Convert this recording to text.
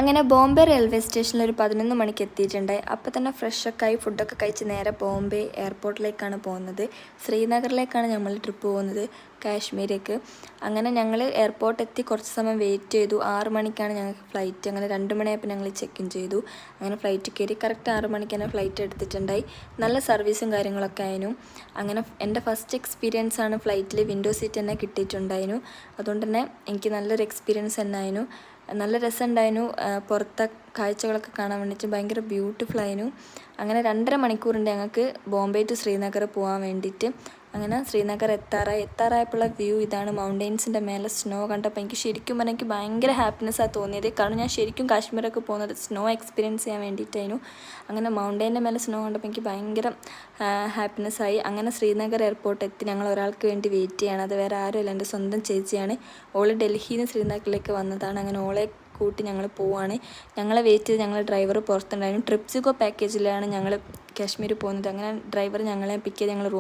അങ്ങനെ ബോംബെ റെയിൽവേ സ്റ്റേഷനിൽ ഒരു 11 മണിക്ക് എത്തിയിട്ടുണ്ടായി. അപ്പോൾ തന്നെ ഫ്രഷൊക്കെ ആയി ഫുഡൊക്കെ കഴിച്ച് നേരെ ബോംബെ എയർപോർട്ടിലേക്കാണ് പോകുന്നത്. ശ്രീനഗറിലേക്കാണ് നമ്മൾ ട്രിപ്പ് പോകുന്നത്, കാശ്മീരേക്ക്. അങ്ങനെ ഞങ്ങൾ എയർപോർട്ട് എത്തി കുറച്ച് സമയം വെയിറ്റ് ചെയ്തു. 6 മണിക്കാണ് ഞങ്ങൾക്ക് ഫ്ലൈറ്റ്. അങ്ങനെ 2 മണിയായപ്പോൾ ഞങ്ങൾ ചെക്ക് ഇൻ ചെയ്തു. അങ്ങനെ ഫ്ലൈറ്റ് കയറി കറക്റ്റ് 6 മണിക്ക് തന്നെ ഫ്ലൈറ്റ് എടുത്തിട്ടുണ്ടായി. നല്ല സർവീസും കാര്യങ്ങളൊക്കെ ആയിരുന്നു. അങ്ങനെ എൻ്റെ ഫസ്റ്റ് എക്സ്പീരിയൻസ് ആണ് ഫ്ലൈറ്റിൽ വിൻഡോ സീറ്റ് തന്നെ കിട്ടിയിട്ടുണ്ടായിരുന്നു. അതുകൊണ്ട് തന്നെ എനിക്ക് നല്ലൊരു എക്സ്പീരിയൻസ് തന്നെ ആയിരുന്നു. നല്ല രസമുണ്ടായിരുന്നു. പുറത്തെ കാഴ്ചകളൊക്കെ കാണാൻ വേണ്ടിയിട്ട് ഭയങ്കര ബ്യൂട്ടിഫുൾ ആയിരുന്നു. അങ്ങനെ 2.5 മണിക്കൂറുണ്ട് ഞങ്ങൾക്ക് ബോംബെ ടു ശ്രീനഗർ പോകാൻ വേണ്ടിയിട്ട്. അങ്ങനെ ശ്രീനഗർ എത്താറായപ്പോഴുള്ള വ്യൂ ഇതാണ്. മൗണ്ടെയ്ൻസിൻ്റെ മേലെ സ്നോ കണ്ടപ്പോൾ എനിക്ക് ശരിക്കും പറഞ്ഞാൽ എനിക്ക് ഭയങ്കര ഹാപ്പിനെസ്സാണ് തോന്നിയത്. കാരണം ഞാൻ ശരിക്കും കാശ്മീരൊക്കെ പോകുന്നത് സ്നോ എക്സ്പീരിയൻസ് ചെയ്യാൻ വേണ്ടിയിട്ടായിരുന്നു. അങ്ങനെ മൗണ്ടെയ്ൻ്റെ മേലെ സ്നോ കണ്ടപ്പോൾ എനിക്ക് ഭയങ്കര ഹാപ്പിനെസ്സായി. അങ്ങനെ ശ്രീനഗർ എയർപോർട്ട് എത്തി. ഞങ്ങൾ ഒരാൾക്ക് വേണ്ടി വെയിറ്റ് ചെയ്യാണ്. അത് വേറെ ആരുമല്ല, എൻ്റെ സ്വന്തം ചേച്ചിയാണ്. ഓൾ ഡൽഹിയിൽ നിന്ന് ശ്രീനഗറിലേക്ക് വന്നതാണ്. അങ്ങനെ ഓളെ കൂട്ടി ഞങ്ങൾ പോവാണ്. ഞങ്ങളെ വെയിറ്റ് ചെയ്ത് ഞങ്ങൾ ഡ്രൈവർ പുറത്തുണ്ടായിരുന്നു. ട്രിപ്സിഗോ പാക്കേജിലാണ് ഞങ്ങൾ കാശ്മീർ പോകുന്നത്. അങ്ങനെ ഡ്രൈവർ ഞങ്ങളെ പിക്ക് ചെയ്ത് ഞങ്ങൾ റൂം